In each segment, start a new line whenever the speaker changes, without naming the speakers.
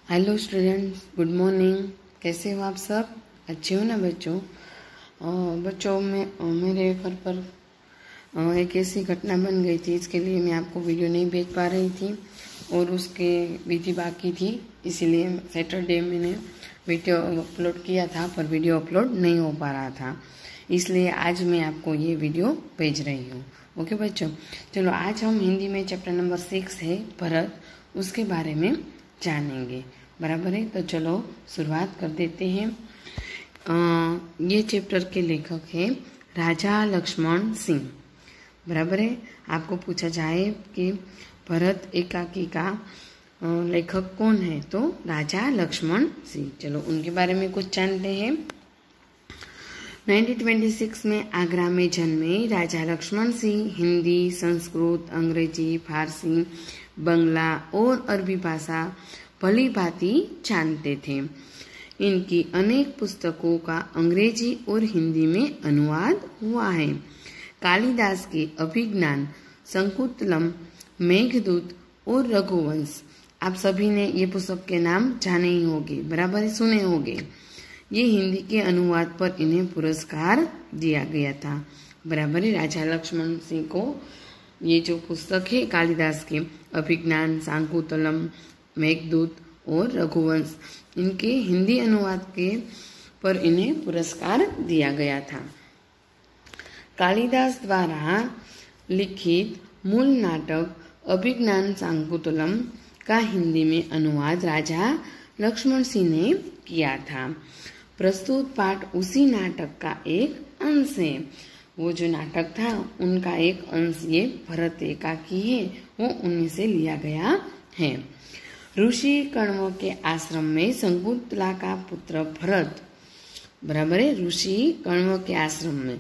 Hello students, good morning. कैसे हो आप सब? अच्छे हो ना बच्चों? बच्चों में मेरे घर पर एक ऐसी घटना बन गई थी, इसके लिए मैं आपको वीडियो नहीं भेज पा रही थी और उसके विधि बाकी थी, इसीलिए सैटरडे मैंने वीडियो अपलोड किया था पर वीडियो अपलोड नहीं हो पा रहा था, इसलिए आज मैं आपको ये वीडियो भेज रही हूँ। ओके बच्चों, चलो आज हम हिंदी में चैप्टर नंबर 6 है भरत, उसके बारे में जानेंगे। बराबर है, तो चलो शुरुआत कर देते हैं। ये चैप्टर के लेखक है राजा लक्ष्मण सिंह। बराबर है, आपको पूछा जाए कि भरत एकाकी का लेखक कौन है, तो राजा लक्ष्मण सिंह। चलो उनके बारे में कुछ जानते हैं। 1926 में आगरा में जन्मे राजा लक्ष्मण सिंह हिंदी, संस्कृत, अंग्रेजी, फारसी, बंगला और अरबी भाषा भली भांति जानते थे। इनकी अनेक पुस्तकों का अंग्रेजी और हिंदी में अनुवाद हुआ है। कालिदास के अभिज्ञान, शकुंतलम, मेघदूत और रघुवंश, आप सभी ने ये पुस्तक के नाम जाने ही होंगे, बराबर सुने होंगे। ये हिंदी के अनुवाद पर इन्हें पुरस्कार दिया गया था। बराबर है, राजा लक्ष्मण सिंह को ये जो पुस्तक है कालिदास के अभिज्ञान, शाकुंतलम, मेघदूत और रघुवंश, इनके हिंदी अनुवाद के पर इन्हें पुरस्कार दिया गया था। कालिदास द्वारा लिखित मूल नाटक अभिज्ञान शाकुंतलम का हिंदी में अनुवाद राजा लक्ष्मण सिंह ने किया था। प्रस्तुत पाठ उसी नाटक का एक अंश है। वो जो नाटक था उनका एक अंश ये भरत एकाकी है, वो उनमें से लिया गया है। ऋषि कण्व के आश्रम में शकुंतला का पुत्र भरत, बराबर है, ऋषि कण्व के आश्रम में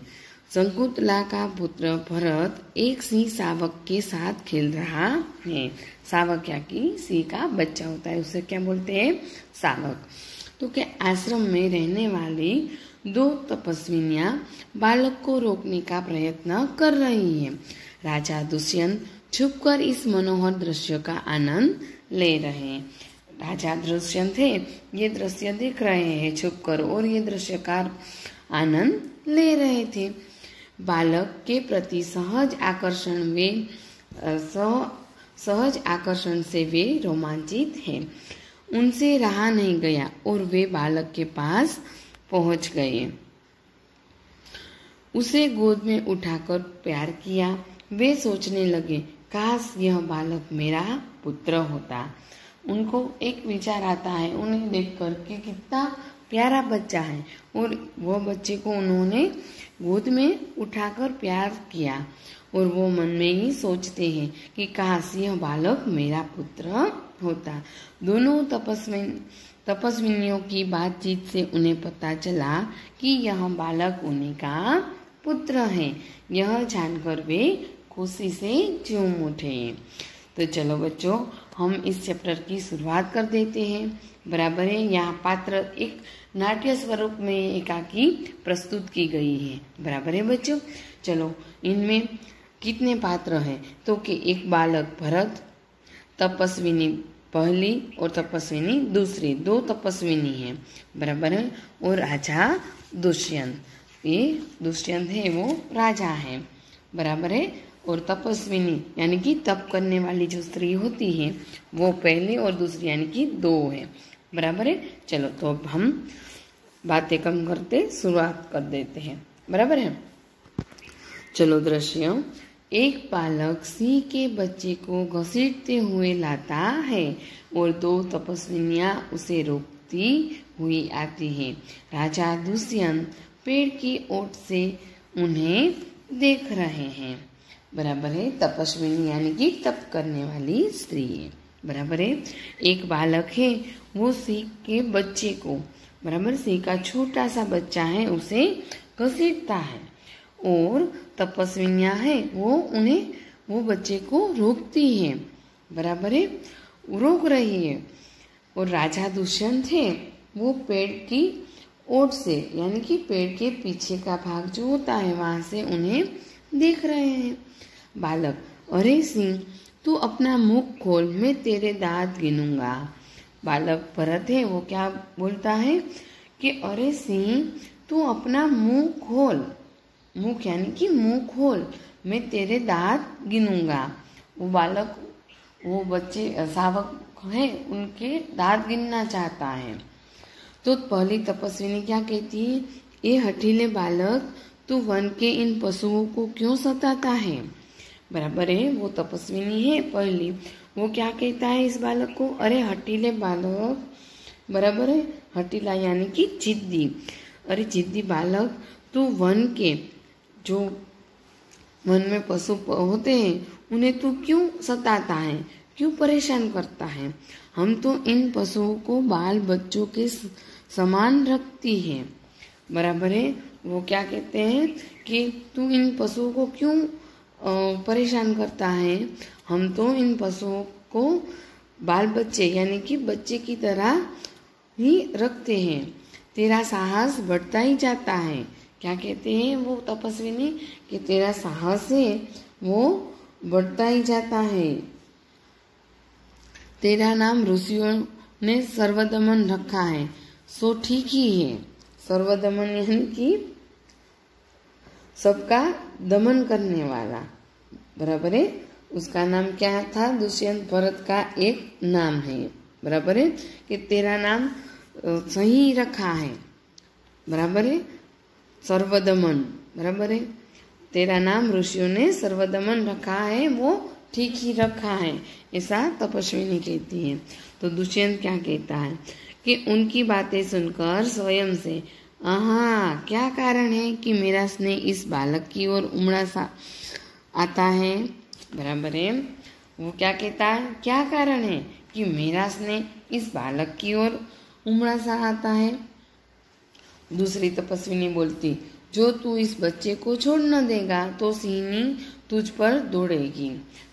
शकुंतला का पुत्र भरत एक सिंह शावक के साथ खेल रहा है। शावक क्या कि सिंह का बच्चा होता है, उसे क्या बोलते हैं? शावक। तो के आश्रम में रहने वाली 2 तपस्विनियां बालक को रोकने का प्रयत्न कर रही हैं। राजा दुष्यंत छुपकर इस मनोहर दृश्य का आनंद ले रहे हैं। राजा दुष्यंत है, ये दृश्य देख रहे हैं छुपकर और ये दृश्य का आनंद ले रहे थे। बालक के प्रति सहज आकर्षण से वे रोमांचित हैं। उनसे रहा नहीं गया और वे बालक के पास पहुंच गए। उसे गोद में उठाकर प्यार किया। वे सोचने लगे, काश यह बालक मेरा पुत्र होता। उनको एक विचार आता है उन्हें देखकर कि कितना प्यारा बच्चा है, और वो बच्चे को उन्होंने गोद में उठाकर प्यार किया और वो मन में ही सोचते हैं कि काश यह बालक मेरा पुत्र होता। दोनों तपस्विनियों की बातचीत से उन्हें पता चला कि यह बालक उन्हीं का पुत्र है। यह जानकर वे खुशी से झूम उठे। तो चलो बच्चों, हम इस चैप्टर की शुरुआत कर देते हैं। बराबर है, यहाँ पात्र एक नाट्य स्वरूप में एकाकी प्रस्तुत की गई है। बराबर है बच्चों, चलो इनमें कितने पात्र हैं? तो कि एक बालक भरत, तपस्विनी पहली और तपस्विनी दूसरी, 2 तपस्विनी हैं। बराबर है, और राजा दुष्यंत, ये दुष्यंत है वो राजा है। बराबर है, और तपस्विनी यानी कि तप करने वाली जो स्त्री होती है वो पहले और दूसरी यानी कि 2 है। बराबर है, चलो तो अब हम बातें कम करते शुरुआत कर देते हैं। बराबर है, चलो दृश्य। एक बालक सिंह के बच्चे को घसीटते हुए लाता है और 2 तपस्विनियां उसे रोकती हुई आती हैं। राजा दुष्यंत पेड़ की ओट से उन्हें देख रहे हैं। बराबर है, तपस्विनी यानी कि तप करने वाली स्त्री है। बराबर है, एक बालक है वो सिंह के बच्चे को, बराबर सिंह का छोटा सा बच्चा है उसे घसीटता है, और तपस्विनियां है वो बच्चे को रोकती है। बराबर है, रोक रही है। और राजा दुष्यंत है वो पेड़ की ओट से यानी कि पेड़ के पीछे का भाग जो होता है वहां से उन्हें देख रहे हैं। बालक, अरे सिंह तू अपना मुख खोल, मैं तेरे दांत गिनूंगा। बालक भरत है वो क्या बोलता है कि अरे सिंह तू अपना मुंह खोल, मुख यानी कि मुंह खोल, मैं तेरे दांत गिनूंगा। वो बालक, वो बच्चे शावक है, उनके दांत गिनना चाहता है। तो पहली तपस्विनी क्या कहती है, ये हठीले बालक तू वन के इन पशुओं को क्यों सताता है। बराबर है, वो तपस्विनी है पहली, वो क्या कहता है इस बालक को, अरे हठीले बालक, बराबर है, हठीला यानी कि जिद्दी, अरे जिद्दी बालक तू वन के, जो वन में पशु होते हैं उन्हें तू क्यों सताता है, क्यों परेशान करता है। हम तो इन पशुओं को बाल बच्चों के समान रखती है। बराबर है, वो क्या कहते हैं कि तू इन पशुओं को क्यों परेशान करता है, हम तो इन पशुओं को बाल बच्चे यानी कि बच्चे की तरह ही रखते हैं, तेरा साहस बढ़ता ही जाता है। क्या कहते हैं वो तपस्विनी कि तेरा साहस है वो बढ़ता ही जाता है। तेरा नाम ऋषियों ने सर्वदमन रखा है, सो ठीक ही है। सर्वदमन यानी कि सबका दमन करने वाला, बराबर है, उसका नाम क्या था, दुष्यंत भरत का एक नाम है। बराबर है कि तेरा नाम सही रखा है, बराबर है, सर्वदमन, बराबर है, तेरा नाम ऋषियों ने सर्वदमन रखा है, वो ठीक ही रखा है, ऐसा तपस्विनी कहती है। तो दुष्यंत क्या कहता है कि उनकी बातें सुनकर स्वयं से, आहा क्या कारण है कि मेरा स्नेह इस बालक की ओर उमड़ा सा आता है। बराबर है, वो क्या कहता है, क्या कारण है कि मेरा स्नेह इस बालक की ओर उमड़ा सा आता है। दूसरी तपस्विनी बोलती, जो तू इस बच्चे को छोड़ न देगा तो सिंहनी तुझ पर दौड़ेगी।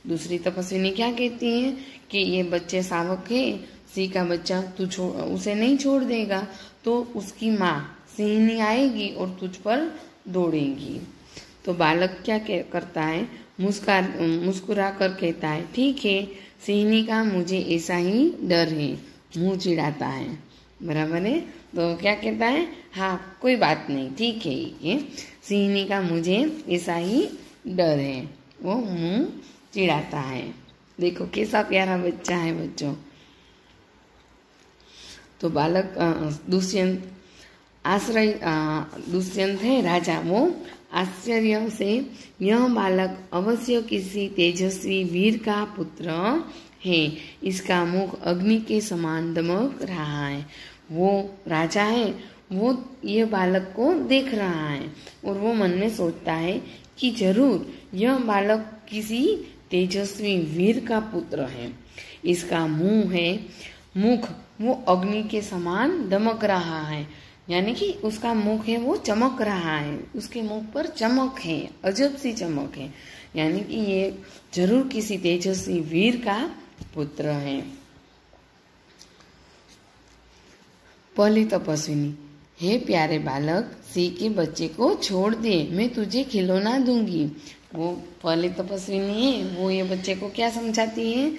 दूसरी तपस्विनी क्या कहती है कि ये बच्चे शावक है, सिंह का बच्चा तू उसे नहीं छोड़ देगा तो उसकी माँ सिंहनी आएगी और तुझ पर दौड़ेगी। तो बालक क्या करता है, मुस्कुरा कर कहता है, ठीक है, सिंहनी का मुझे ऐसा ही डर है, मुंह चिढ़ाता है। बराबर है, तो क्या कहता है, हाँ कोई बात नहीं, ठीक है, ये सिंहनी का मुझे ऐसा ही डर है, वो मुंह चिढ़ाता है। देखो कैसा प्यारा बच्चा है बच्चों। तो बालक दुष्यंत है राजा, वो आश्चर्य से, यह बालक अवश्य किसी तेजस्वी वीर का पुत्र है, इसका मुख अग्नि के समान दमक रहा है। वो राजा है, वो ये बालक को देख रहा है और वो मन में सोचता है कि जरूर यह बालक किसी तेजस्वी वीर का पुत्र है, इसका मुख वो अग्नि के समान दमक रहा है, यानी कि उसका मुख है वो चमक रहा है, उसके मुख पर चमक है, अजब सी चमक है, यानी कि ये जरूर किसी तेजस्वी वीर का पुत्र है। पहली तपस्विनी, हे प्यारे बालक, सिंह के बच्चे को छोड़ दे, मैं तुझे खिलौना दूंगी। वो पहली तपस्विनी है, वो ये बच्चे को क्या समझाती है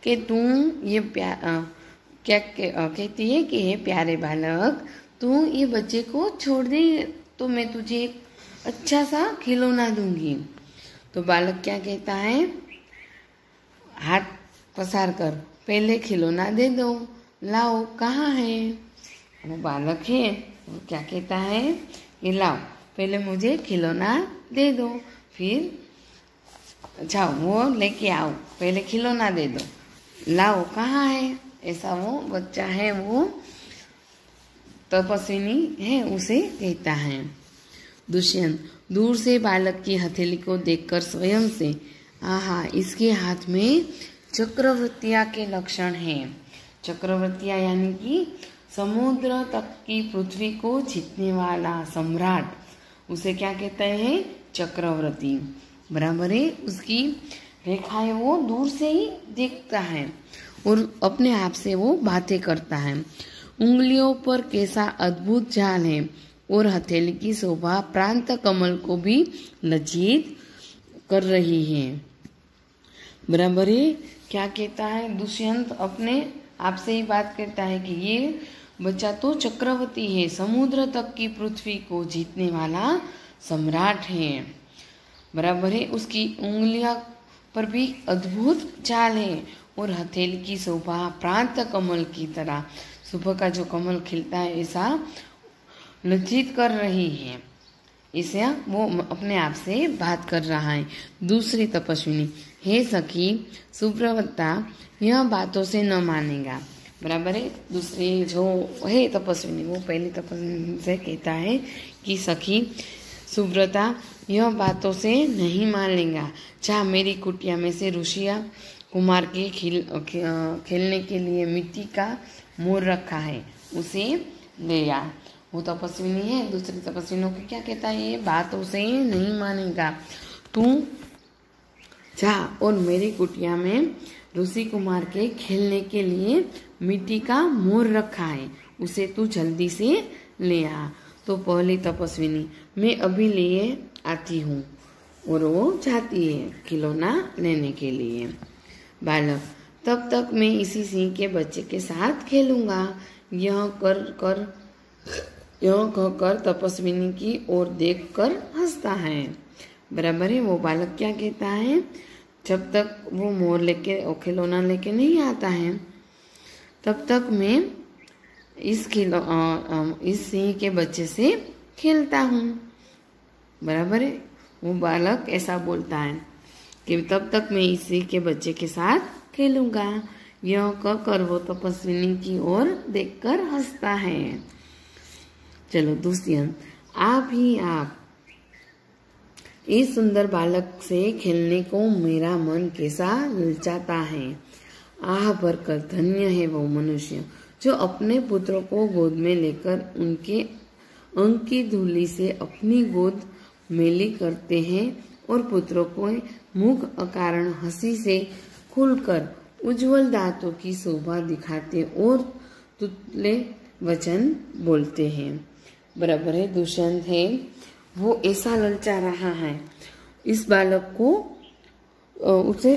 कि तू ये क्या कहती है कि हे प्यारे बालक, तू ये बच्चे को छोड़ दे तो मैं तुझे एक अच्छा सा खिलौना दूंगी। तो बालक क्या कहता है, हाथ पसार कर पहले खिलौना दे दो, लाओ कहाँ है। वो बालक है, वो क्या कहता है कि लाओ पहले मुझे खिलौना दे दो, फिर जाओ वो लेके आओ, पहले खिलौना दे दो, लाओ कहाँ है। ऐसा वो बच्चा है, वो तपस्विनी है, उसे कहता है। दुष्यंत दूर से बालक की हथेली को देखकर स्वयं से, आहा इसके हाथ में चक्रवर्तिया के लक्षण हैं। चक्रवर्तिया यानी कि समुद्र तक की पृथ्वी को जीतने वाला सम्राट, उसे क्या कहते हैं, चक्रवर्ती। बराबर है, उसकी रेखाएं वो दूर से ही देखता है और अपने आप से वो बातें करता है। उंगलियों पर कैसा अद्भुत जाल है और हथेली की शोभा प्रांत कमल को भी लज्जित कर रही है। बराबर है, क्या कहता है दुष्यंत अपने आपसे ही बात करता है कि ये बच्चा तो चक्रवर्ती है, समुद्र तक की पृथ्वी को जीतने वाला सम्राट है। बराबर है। उसकी उंगलियां पर भी अद्भुत चाल है और हथेली की शोभा प्रांत कमल की तरह सुबह का जो कमल खिलता है ऐसा लज्जित कर रही है। इसे वो अपने आप से बात कर रहा है। दूसरी तपस्विनी, हे सखी सुब्रता, यह बातों से न मानेगा। बराबर है। दूसरी जो है तपस्विनी, वो पहली तपस्विनी से कहता है कि सखी सुब्रता, यह बातों से नहीं मान लेगा। जा मेरी कुटिया में से ऋषिया कुमार के खेलने के लिए मिट्टी का मोर रखा है, उसे ले आ। वो तपस्विनी है। दूसरी तपस्विनों को क्या कहता है, ये बातों से नहीं मानेगा, तू जा और मेरी कुटिया में ऋषि कुमार के खेलने के लिए मिट्टी का मोर रखा है, उसे तू जल्दी से ले आ। तो पहली तपस्विनी, मैं अभी लिए आती हूँ, और वो जाती है खिलौना लेने के लिए। बालक, तब तक मैं इसी सिंह के बच्चे के साथ खेलूंगा। यह कहकर तपस्विनी की ओर देखकर हंसता है। बराबर है। वो बालक क्या कहता है, जब तक वो मोर लेके खिलौना लेके नहीं आता है तब तक मैं इस सिंह के बच्चे से खेलता हूँ। बराबर है। वो बालक ऐसा बोलता है कि तब तक मैं इस सिंह के बच्चे के साथ खेलूंगा। यह कहकर वो तपस्विनी की ओर देखकर हंसता है। चलो दुष्यंत, आप इस सुंदर बालक से खेलने को मेरा मन कैसा ललचाता है। आह भरकर धन्य है वो मनुष्य जो अपने पुत्रों को गोद में लेकर उनके अंक की धूलि से अपनी गोद मेली करते हैं और पुत्रों को मुख अकारण हंसी से खुलकर उज्जवल दांतों की शोभा दिखाते और तुतले वचन बोलते हैं। बराबर है। दुष्यंत है, वो ऐसा ललचा रहा है इस बालक को, उसे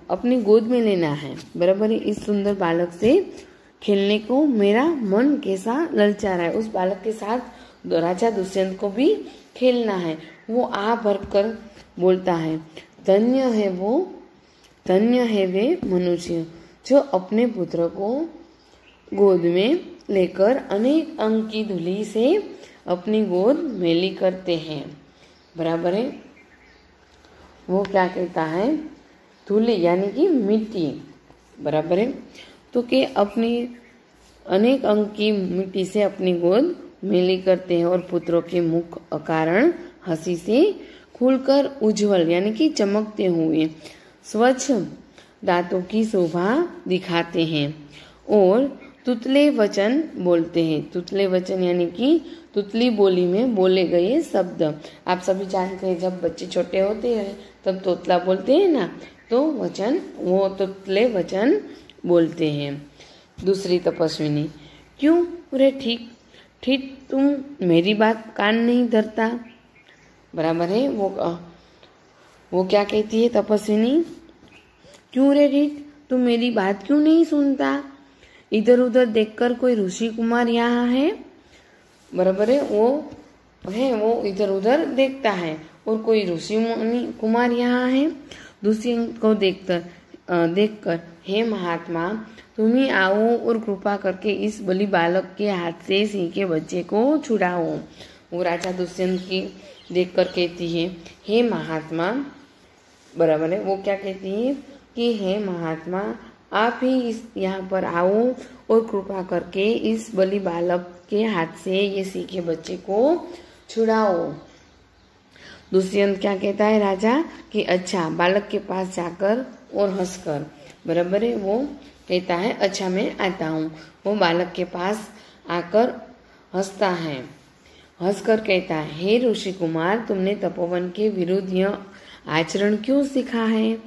अपनी गोद में लेना है। बराबर है। इस सुंदर बालक से खेलने को मेरा मन कैसा ललचा रहा है। उस बालक के साथ राजा दुष्यंत को भी खेलना है। वो आ भर कर बोलता है, धन्य है वे मनुष्य जो अपने पुत्र को गोद में लेकर अनेक अंक की धूलि से अपनी गोद मेली करते हैं। बराबर है। वो क्या कहता है, धूलि यानी कि मिट्टी। बराबर है। तो कि अपनी अनेक अंक की मिट्टी से अपनी गोद मेली करते हैं और पुत्रों के मुख अकारण हंसी से खुलकर उज्जवल यानी कि चमकते हुए स्वच्छ दांतों की शोभा दिखाते हैं और तुतले वचन बोलते हैं। तुतले वचन यानी कि तुतली बोली में बोले गए शब्द। आप सभी जानते हैं जब बच्चे छोटे होते हैं तब तोतला बोलते हैं ना, तो वो तुतले वचन बोलते हैं। दूसरी तपस्विनी, क्यों रे ठीक तुम मेरी बात कान नहीं धरता। बराबर है। वो क्या कहती है तपस्विनी, क्यों रे ठीक तुम मेरी बात क्यों नहीं सुनता। इधर उधर देखकर कोई ऋषि कुमार यहाँ है। बराबर है। वो इधर उधर देखता है और कोई ऋषि कुमार यहाँ है। दूसरी को देखकर हे महात्मा, तुम ही आओ और कृपा करके इस बलि बालक के हाथ से सिंह के बच्चे को छुड़ाओ। वो राजा दुष्यंत की देखकर कहती है, हे महात्मा। बराबर है। वो क्या कहती है कि हे महात्मा, आप ही यहाँ पर आओ और कृपा करके इस बलि बालक के हाथ से ये सिंह के बच्चे को छुड़ाओ। दुष्यंत क्या कहता है राजा कि अच्छा, बालक के पास जाकर और हंसकर। बराबर है। वो कहता है अच्छा मैं आता हूँ। वो बालक के पास आकर हंसता है, हंसकर कहता है, हे ऋषि कुमार, तुमने तपोवन के विरुद्ध यह आचरण क्यों सीखा है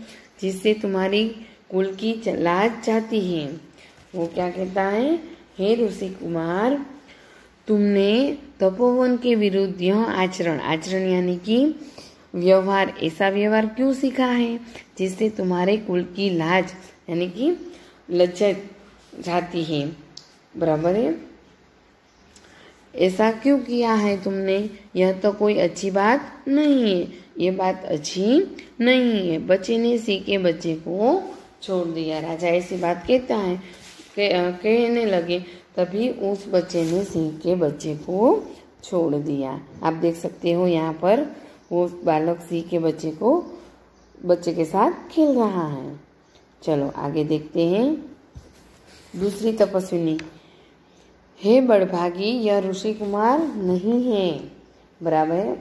जिससे तुम्हारी कुल की लाज जाती है। वो क्या कहता है, हे ऋषि कुमार, तुमने तपोवन के विरुद्ध यह आचरण यानी कि व्यवहार, ऐसा व्यवहार क्यों सीखा है जिससे तुम्हारे कुल की लाज यानी कि लज्जत जाती है। बराबर है। ऐसा क्यों किया है तुमने? यह तो कोई अच्छी बात नहीं है, ये बात अच्छी नहीं है। बच्चे ने सिंह के बच्चे को छोड़ दिया। राजा ऐसी बात कहता है, कहने लगे, तभी उस बच्चे ने सिंह के बच्चे को छोड़ दिया। आप देख सकते हो यहाँ पर वो बालक सिंह के बच्चे के साथ खेल रहा है। चलो आगे देखते हैं। दूसरी तपस्विनी, हे बड़भागी, यह ऋषि कुमार नहीं है। बराबर है।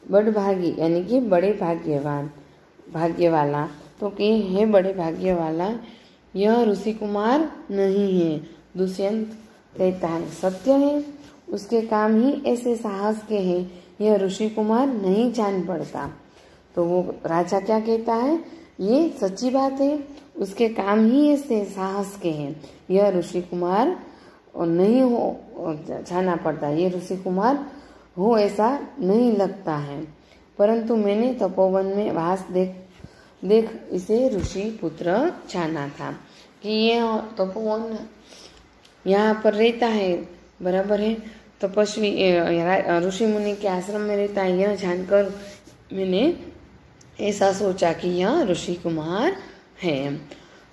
बड़भागी यानी कि बड़े भाग्य वाला। तो कि हे बड़े भाग्य वाला, यह ऋषि कुमार नहीं है। दुष्यंत कहता है, सत्य है, उसके काम ही ऐसे साहस के हैं, यह ऋषि कुमार नहीं जान पड़ता। तो वो राजा क्या कहता है, ये सच्ची बात है, उसके काम ही ऐसे साहस के हैं, यह ऋषि कुमार नहीं हो जाना पड़ता, ये ऋषि कुमार हो ऐसा नहीं लगता है। परंतु मैंने तपोवन में वास देख इसे ऋषि पुत्र जाना था कि ये तपोवन यहाँ पर रहता है। बराबर है। तपस्वी ऋषि मुनि के आश्रम में रहता है, यह जानकर मैंने ऐसा सोचा कि यह ऋषि कुमार है।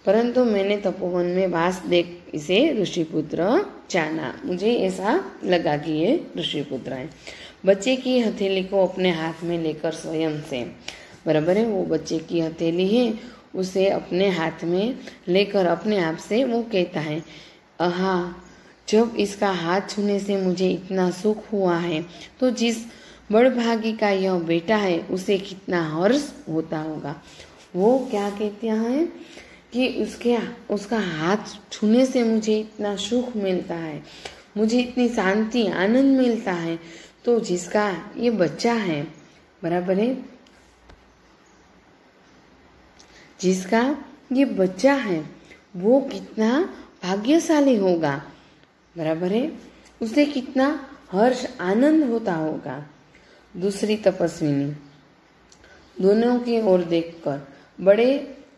परंतु मैंने तपोवन में वास देख इसे ऋषिपुत्र जाना, मुझे ऐसा लगा कि ये ऋषिपुत्र है। बच्चे की हथेली को अपने हाथ में लेकर स्वयं से, बराबर है, वो बच्चे की हथेली है, उसे अपने हाथ में लेकर अपने आप से वो कहता है, आहा, जब इसका हाथ छूने से मुझे इतना सुख हुआ है, तो जिस बड़भागी का यह बेटा है उसे कितना हर्ष होता होगा। वो क्या कहते हैं कि उसका हाथ छूने से मुझे इतना सुख मिलता है, मुझे इतनी शांति आनंद मिलता है, तो जिसका ये बच्चा है, बराबर है, जिसका ये बच्चा है वो कितना भाग्यशाली होगा। बराबर है। उसे कितना हर्ष आनंद होता होगा। दूसरी तपस्विनी, दोनों की ओर देखकर बड़े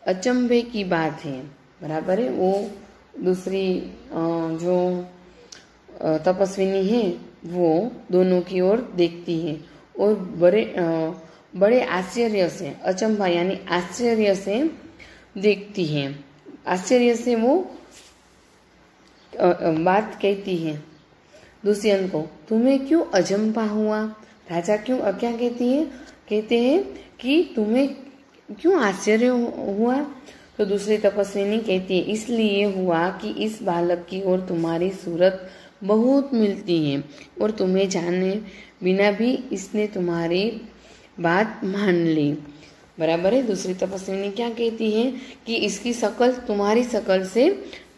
अचंभे की बात है। बराबर है। वो दूसरी जो तपस्विनी है वो दोनों की ओर देखती है और बड़े आश्चर्य से, अचंभा यानी आश्चर्य से देखती है। आश्चर्य से वो बात कहती है दुष्यंत को, तुम्हें क्यों अचंभा हुआ? राजा क्यों क्या कहते हैं कि तुम्हें क्यों आश्चर्य हुआ? तो दूसरी तपस्विनी कहती है, इसलिए हुआ कि इस बालक की ओर तुम्हारी सूरत बहुत मिलती है और तुम्हें जाने बिना भी इसने तुम्हारी बात मान ली। बराबर है। दूसरी तपस्विनी क्या कहती है कि इसकी शकल तुम्हारी शकल से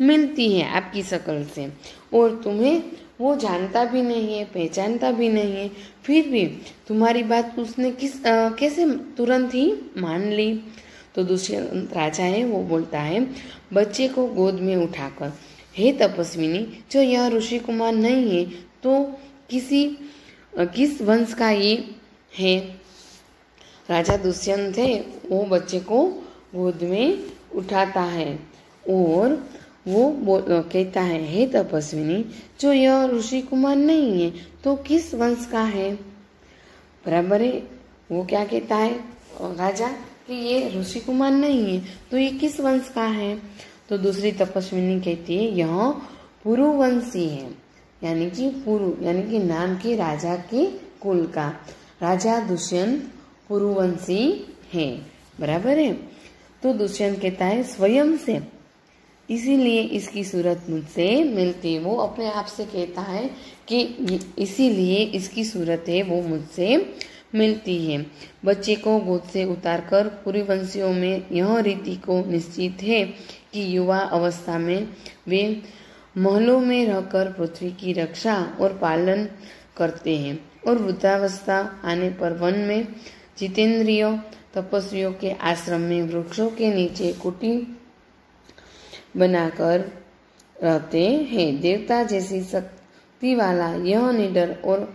मिलती है, आपकी शकल से, और तुम्हें वो जानता भी नहीं है, पहचानता भी नहीं है, फिर भी तुम्हारी बात उसने कैसे तुरंत ही मान ली। तो दूसरे राजा है वो बोलता है, बच्चे को गोद में उठाकर, हे तपस्विनी, जो यह ऋषि कुमार नहीं है तो किस वंश का ये है? राजा दुष्यंत है वो बच्चे को गोद में उठाता है और वो कहता है, हे तपस्विनी, जो यह ऋषि कुमार नहीं है तो किस वंश का है? बराबर है। वो क्या कहता है राजा कि ये ऋषि कुमार नहीं है तो ये किस वंश का है? तो दूसरी तपस्विनी कहती है, यह पुरुवंशी है, यानी कि पुरु यानी कि नाम के राजा के कुल का। राजा दुष्यंत पुरुवंशी है। बराबर है। तो दुष्यंत कहता है, स्वयं से, इसीलिए इसकी सूरत मुझसे मिलती है। वो अपने आप से कहता है कि इसीलिए इसकी सूरत है वो मुझसे मिलती है। बच्चे को गोद से उतारकर पुरुवंशियों में यह रीति को निश्चित है कि युवा अवस्था में वे महलों में रहकर पृथ्वी की रक्षा और पालन करते हैं और वृद्धावस्था आने पर वन में जितेंद्रिय तपस्वियों के आश्रम में वृक्षों के नीचे कुटीर बनाकर रहते हैं। देवता जैसी शक्ति वाला यह निडर और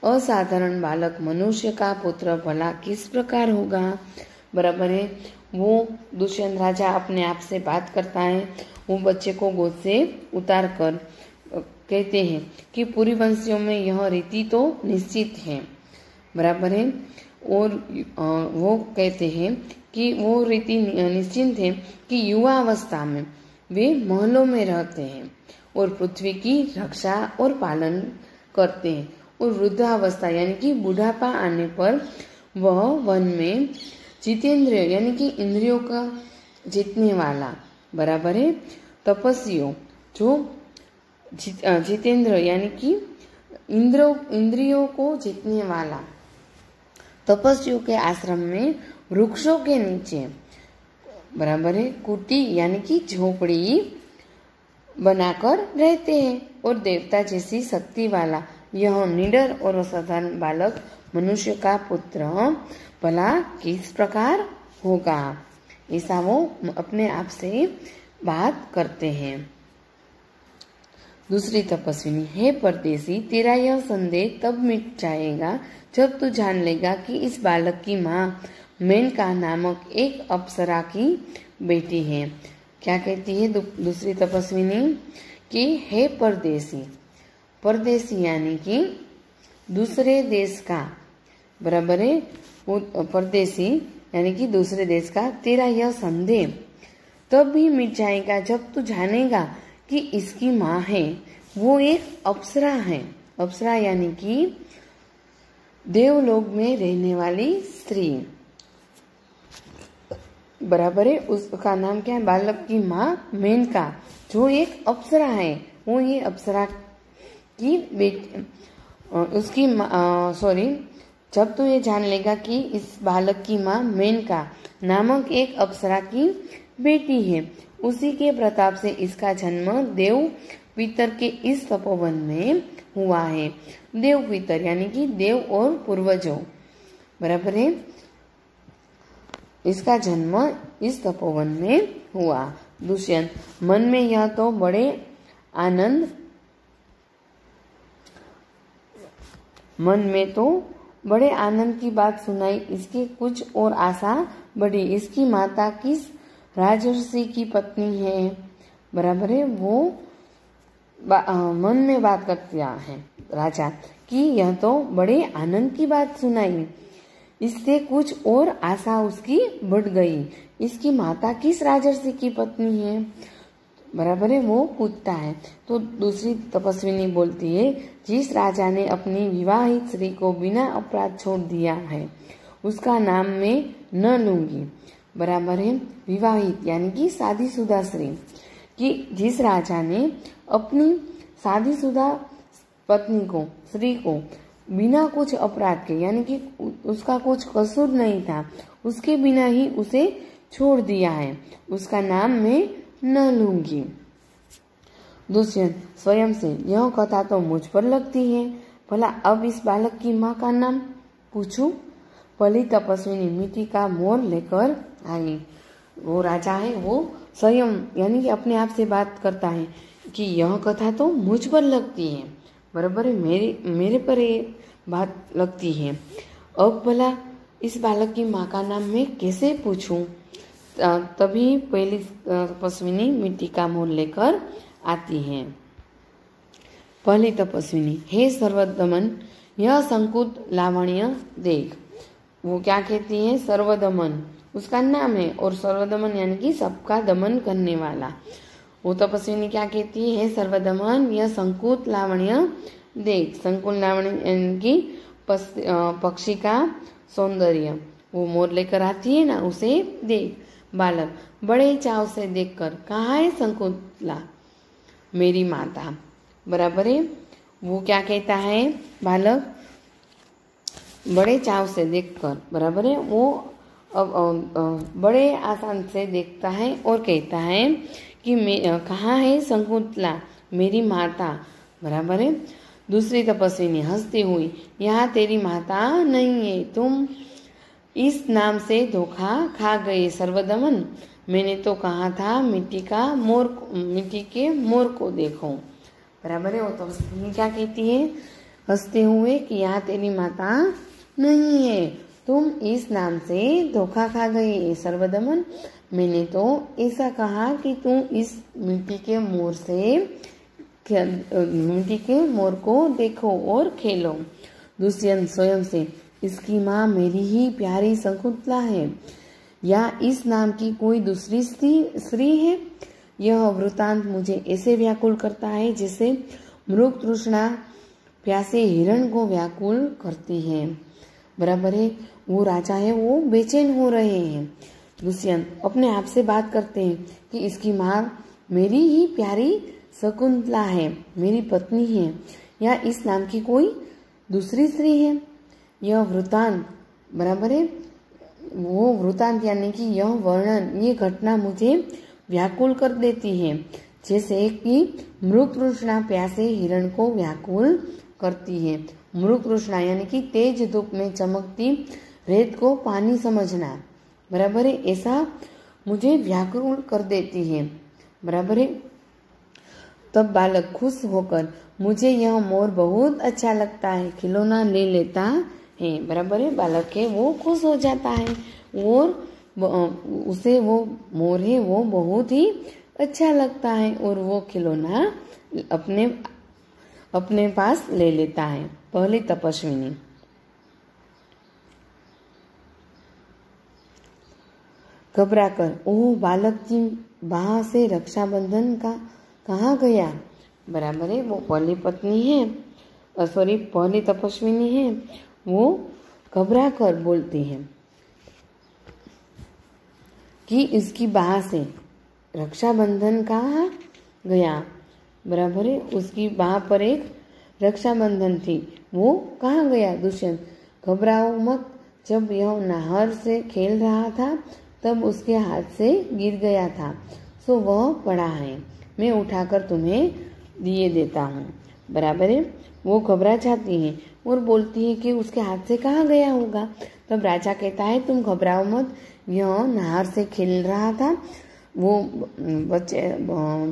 असाधारण बालक मनुष्य का पुत्र भला किस प्रकार होगा? बराबर है। वो दुष्यंत राजा अपने आप से बात करता है। वो बच्चे को गोद से उतार कर कहते हैं कि पूरी वंशियों में यह रीति तो निश्चित है, बराबर है। और वो कहते हैं कि वो रीति निश्चित है कि युवा अवस्था में वे महलों में रहते हैं और पृथ्वी की रक्षा और पालन करते हैं, और वृद्धावस्था यानी कि बुढ़ापा आने पर वह वन में जितेंद्र यानी कि इंद्रियों का जीतने वाला, बराबर है, तपस्वियों जो जितेंद्र यानी कि इंद्रियों को जीतने वाला तपस्वियों के आश्रम में वृक्षों के नीचे, बराबर है, कुटी यानी कि झोपड़ी बनाकर रहते हैं। और देवता जैसी शक्ति वाला यह निडर और असाधारण बालक मनुष्य का पुत्र भला किस प्रकार होगा, ऐसा वो अपने आप से बात करते हैं। दूसरी तपस्विनी, हे परदेसी, तेरा यह संदेह तब मिट जाएगा जब तू जान लेगा कि इस बालक की माँ मेनका नामक एक अप्सरा की बेटी है। क्या कहती है दूसरी तपस्विनी कि हे परदेसी, परदेसी यानी कि दूसरे देश का, बराबर है, वो परदेसी यानी कि दूसरे देश का, तेरा यह संदेह तब भी मिट जाएगा जब तू जानेगा कि इसकी माँ है वो एक अप्सरा है। अप्सरा यानी कि देवलोक में रहने वाली स्त्री, बराबर है। उसका नाम क्या है? बालक की माँ मेनका जो एक अप्सरा है, वो ये अप्सरा की बेटी, उसकी सॉरी, जब तो ये जान लेगा कि इस बालक की माँ मेनका नामक एक अप्सरा की बेटी है, उसी के प्रताप से इसका जन्म देव पितर के इस तपोवन में हुआ है। देव पितर यानी कि देव और पूर्वजों, बराबर है, इसका जन्म इस तपोवन में हुआ। दुष्यंत, मन में यह तो बड़े आनंद, मन में तो बड़े आनंद की बात सुनाई, इसकी कुछ और आशा बढ़ी। इसकी माता किस राजर्षि की पत्नी है, बराबर है, वो मन में बात करता है राजा कि यह तो बड़े आनंद की बात सुनाई, इससे कुछ और आशा उसकी बढ़ गई। इसकी माता किस राजर्षि की पत्नी है, बराबर है, वो पूछता है। तो दूसरी तपस्विनी बोलती है, जिस राजा ने अपनी विवाहित स्त्री को बिना अपराध छोड़ दिया है उसका नाम मैं न लूंगी, बराबर है, विवाहित यानी कि शादीशुदा स्त्री, कि जिस राजा ने अपनी शादीशुदा पत्नी को, स्त्री को बिना कुछ अपराध के यानी कि उसका कुछ कसूर नहीं था, उसके बिना ही उसे छोड़ दिया है, उसका नाम मैं न लूंगी। दुष्यंत स्वयं से, यह कथा तो मुझ पर लगती है, भला अब इस बालक की माँ का नाम पूछूं? पहली तपस्विनी मिट्टी का मोर लेकर आई। वो राजा है, वो स्वयं यानी कि अपने आप से बात करता है कि यह कथा तो मुझ पर लगती है, बराबर है, मेरे पर ये बात लगती है। अब भला इस बालक की माँ का नाम मैं कैसे पूछूं? तभी पहली तपस्विनी मिट्टी का मोर लेकर आती है। पहली तपस्विनी, हे सर्वदमन, यह संकुत लावण्य देख। वो क्या कहती है? सर्वदमन उसका नाम है, और सर्वदमन यानी कि सबका दमन करने वाला। वो तपस्विनी क्या कहती है? सर्वदमन, यह संकुत लावण्य देख। संकुल लावण्य यानी कि पक्षी का सौंदर्य, वो मोर लेकर आती है ना, उसे देख। बालक बड़े चाव से देखकर, कहाँ है संकुतला? मेरी माता, बराबर है। वो क्या कहता है? बालक बड़े चाव से देखकर, बराबर है, वो बड़े आसान से देखता है और कहता है कि कहाँ है संकुतला? मेरी माता, बराबर है। दूसरी तपस्विनी हंसती हुई, यहाँ तेरी माता नहीं है, तुम इस नाम से धोखा खा गए सर्वदमन। मैंने तो कहा था मिट्टी के मोर को देखो, बराबर है। वो तपस्विनी क्या कहती है हंसते हुए कि यहाँ तेरी माता नहीं है, तुम इस नाम से धोखा खा गए सर्वदमन। मैंने तो ऐसा कहा कि तुम इस मिट्टी के मोर को देखो और खेलो। दुष्यंत स्वयं से, इसकी माँ मेरी ही प्यारी शकुंतला है या इस नाम की कोई दूसरी स्त्री है? यह वृतांत मुझे ऐसे व्याकुल करता है जैसे मृग तृष्णा प्यासे हिरण को व्याकुल करती है। बराबर है, वो राजा है, वो बेचैन हो रहे हैं। दुष्यंत अपने आप से बात करते हैं कि इसकी माँ मेरी ही प्यारी शकुंतला है, मेरी पत्नी है या इस नाम की कोई दूसरी स्त्री है? यह वृतांत, बराबर है, वो वृतांत यानी कि यह वर्णन, ये घटना मुझे व्याकुल कर देती है जैसे कि मृग तृष्णा प्यासे हिरण को व्याकुल करती है। मृग तृष्णा यानी कि तेज धूप में चमकती रेत को पानी समझना, बराबर है, ऐसा मुझे व्याकुल कर देती है। बराबर है। तब बालक खुश होकर, मुझे यह मोर बहुत अच्छा लगता है, खिलौना ले लेता है। बराबर है, बालक है वो खुश हो जाता है और उसे वो मोर है वो बहुत ही अच्छा लगता है और वो खिलौना अपने पास ले लेता है। पहली तपस्विनी। घबराकर, ओह बालक की बाह से रक्षाबंधन का कहाँ गया? बराबर है, वो पहली पत्नी है, पहली तपस्विनी है, वो घबरा कर बोलती है कि इसकी बाह से रक्षाबंधन कहाँ गया? बराबर है, उसकी बाह पर एक रक्षाबंधन थी, वो कहाँ गया? दुष्यंत, घबराओ मत, जब यह नहर से खेल रहा था तब उसके हाथ से गिर गया था, सो वह पड़ा है, मैं उठाकर तुम्हें दिए देता हूँ। बराबर है, वो घबरा जाती है और बोलती है कि उसके हाथ से कहाँ गया होगा। तब राजा कहता है तुम घबराओ मत, यह नहर से खेल रहा था, वो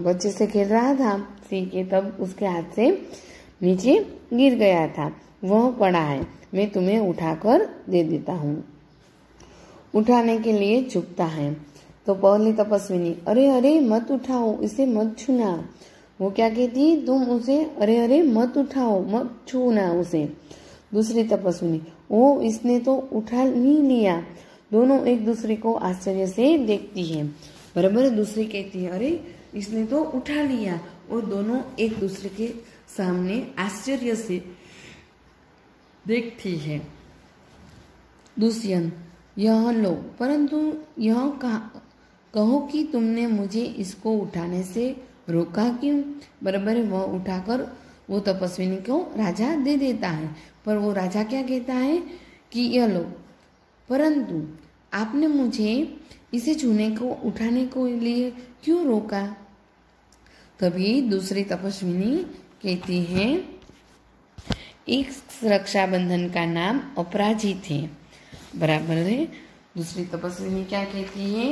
बच्चे से खेल रहा था, ठीक है, तब उसके हाथ से नीचे गिर गया था, वह पड़ा है, मैं तुम्हें उठाकर दे देता हूँ। उठाने के लिए झुकता है तो पहली तपस्विनी, अरे अरे मत उठाओ, इसे मत छूना। वो क्या कहती, तुम उसे अरे अरे मत उठाओ, मत छूना उसे। दूसरी तपस्विनी, ओ इसने तो उठा नहीं लिया। दोनों एक दूसरे को आश्चर्य से देखती है। बराबर, दूसरी कहती है अरे इसने तो उठा लिया, और दोनों एक दूसरे के सामने आश्चर्य से देखती है। दुष्यंत, यह लो, परंतु यह कहो कि तुमने मुझे इसको उठाने से रोका क्यों? बराबर, वह उठाकर वो तपस्विनी को राजा दे देता है, पर वो राजा क्या कहता है कि यह लो, परंतु आपने मुझे इसे छूने को उठाने को लिए क्यों रोका? तभी दूसरी तपस्विनी कहती है, इस रक्षाबंधन का नाम अपराजित है। बराबर है, दूसरी तपस्विनी क्या कहती है,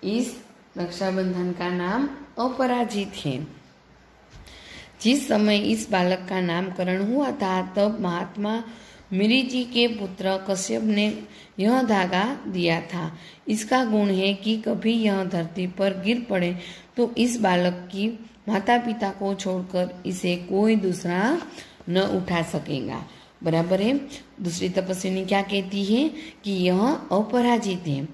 इस रक्षाबंधन का नाम अपराजित है। जिस समय इस बालक का नामकरण हुआ था तब महात्मा मरीचि के पुत्र कश्यप ने यह धागा दिया था। इसका गुण है कि कभी यह धरती पर गिर पड़े तो इस बालक की माता पिता को छोड़कर इसे कोई दूसरा न उठा सकेगा। बराबर है, दूसरी तपस्विनी क्या कहती है कि यह अपराजित है।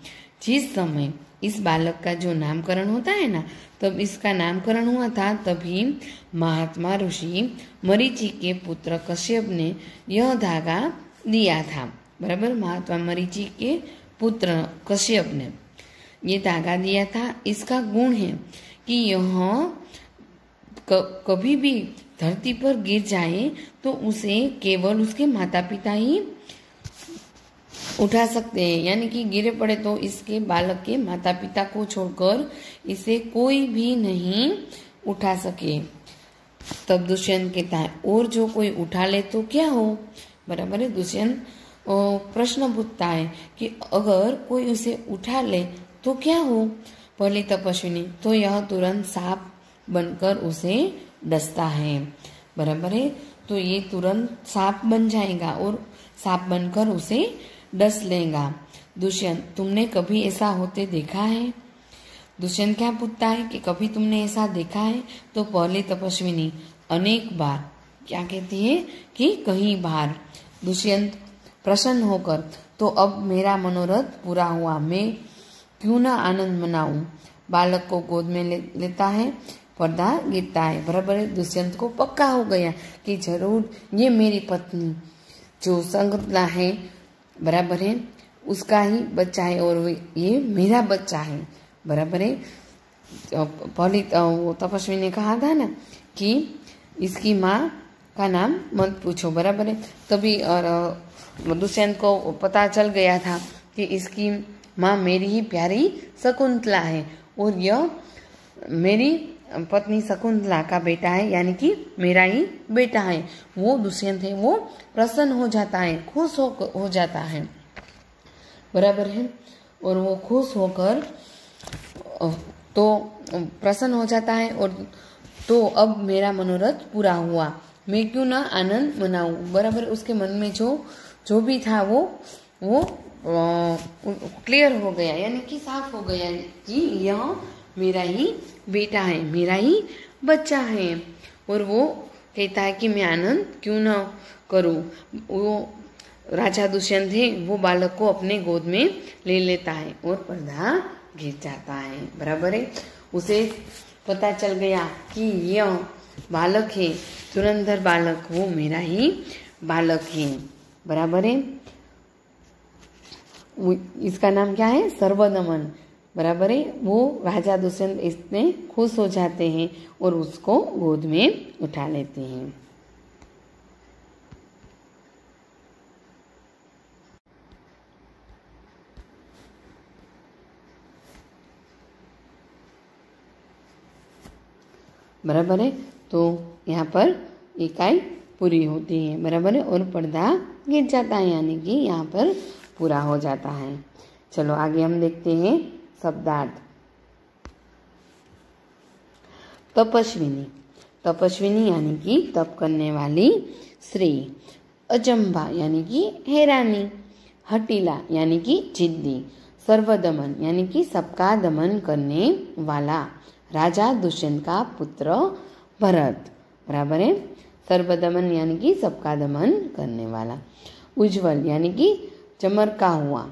जिस समय इस बालक का जो नामकरण होता है ना, तब इसका नामकरण हुआ था, तभी महात्मा ऋषि मरीचि के पुत्र कश्यप ने यह धागा दिया था। बराबर, महात्मा मरीचि के पुत्र कश्यप ने ये धागा दिया था। इसका गुण है कि यह कभी भी धरती पर गिर जाए तो उसे केवल उसके माता पिता ही उठा सकते हैं, यानी कि गिरे पड़े तो इसके बालक के माता पिता को छोड़कर इसे कोई भी नहीं उठा सके। तब दुष्यंत कहता है, और जो कोई उठा ले तो क्या हो? बराबर है, दुष्यंत प्रश्न पूछता है कि अगर कोई उसे उठा ले तो क्या हो? पहली तपस्विनी, तो यह तुरंत सांप बनकर उसे डसता है। बराबर है, तो ये तुरंत सांप बन जाएगा और सांप बनकर उसे डस लेगा। दुष्यंत, तुमने कभी ऐसा होते देखा है? दुष्यंत क्या पूछता है कि कभी तुमने ऐसा देखा है? तो पहली तपस्विनी अनेक बार क्या कहती है कि कई बार। दुष्यंत प्रसन्न होकर, तो अब मेरा मनोरथ पूरा हुआ, मैं क्यों ना आनंद मनाऊं। बालक को गोद में लेता है, पर्दा गिरता है। बराबर है। दुष्यंत को पक्का हो गया कि जरूर ये मेरी पत्नी जो शकुंतला है, बराबर है, उसका ही बच्चा है और ये मेरा बच्चा है। बराबर है। पहली तपस्वी ने कहा था ना कि इसकी माँ का नाम मत पूछो। बराबर है। तभी और दुष्यंत को पता चल गया था कि इसकी माँ मेरी ही प्यारी शकुंतला है और यह मेरी पत्नी शकुंतला का बेटा है, यानी कि मेरा ही बेटा है। वो दुष्यंत है, वो प्रसन्न हो जाता है, खुश हो जाता है। बराबर है। और वो खुश होकर तो प्रसन्न हो जाता है और तो अब मेरा मनोरथ पूरा हुआ, मैं क्यों ना आनंद मनाऊं। बराबर। उसके मन में जो भी था वो क्लियर हो गया, यानी कि साफ हो गया कि यह मेरा ही बेटा है, मेरा ही बच्चा है। और वो कहता है कि मैं आनंद क्यों ना करूं। वो राजा दुष्यंत है, वो बालक को अपने गोद में ले लेता है और पर्दा गिर जाता है। बराबर है। उसे पता चल गया कि यह बालक है, धुरंधर बालक, वो मेरा ही बालक है। बराबर है। इसका नाम क्या है? सर्वदमन। बराबर है। वो राजा दुष्यंत इसमें खुश हो जाते हैं और उसको गोद में उठा लेते हैं। बराबर है। तो यहाँ पर इकाई पूरी होती है। बराबर है। और पर्दा गिर जाता है, यानी कि यहाँ पर पूरा हो जाता है। चलो आगे हम देखते हैं शब्दार्थ। तपस्विनी, तपस्विनी यानी कि तप करने वाली स्त्री। अचंभा यानी कि हैरानी। हटीला यानी कि जिद्दी। सर्वदमन यानी कि सबका दमन करने वाला, राजा दुष्यंत का पुत्र भरत। बराबर है। सर्वदमन यानी कि सबका दमन करने वाला। उज्जवल यानी कि चमका हुआ।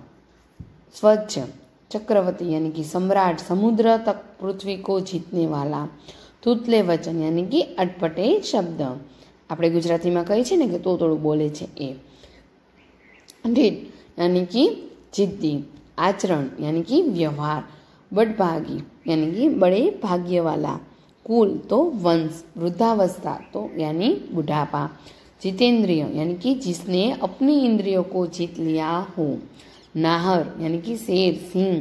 स्वच्छ। चक्रवर्ती यानी कि सम्राट, समुद्र तक पृथ्वी को जीतने वाला। તૂતલે વચન यानी कि अटपटे शब्द, આપણે ગુજરાતીમાં કહીએ છીએ ને કે તોતડું બોલે છે એ। ઢીઠ यानी कि जिद्दी। आचरण यानी कि व्यवहार। बड़भागी यानी कि बड़े भाग्य वाला। कुल तो वंश। वृद्धावस्था तो यानी बुढ़ापा। जितेंद्रिय यानी कि जिसने अपनी इंद्रियों को जीत लिया हो। नाहर यानी कि शेर, सिंह।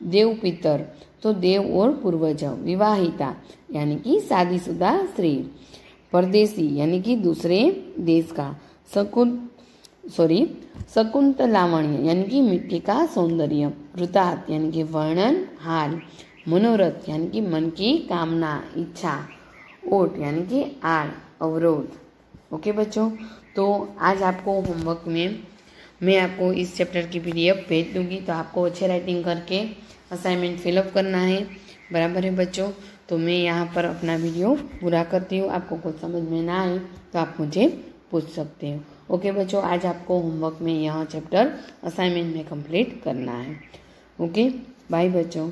देवपितर तो देव और पूर्वज। विवाहिता यानी कि शादीशुदा स्त्री। परदेसी यानी कि दूसरे देश का। शकुंतलावण्य यानी कि मिट्टी का सौंदर्य। वृतांत यानी कि वर्णन, हाल। मनोरथ यानी कि मन की कामना, इच्छा। ओट यानी कि आड़, अवरोध। ओके बच्चों, तो आज आपको होमवर्क में मैं आपको इस चैप्टर की PDF भेज दूंगी, तो आपको अच्छे राइटिंग करके असाइनमेंट फिलअप करना है। बराबर है बच्चों। तो मैं यहाँ पर अपना वीडियो पूरा करती हूँ। आपको कुछ समझ में ना आए तो आप मुझे पूछ सकते हो। ओके बच्चों, आज आपको होमवर्क में यह चैप्टर असाइनमेंट में कंप्लीट करना है। ओके, बाय बच्चों।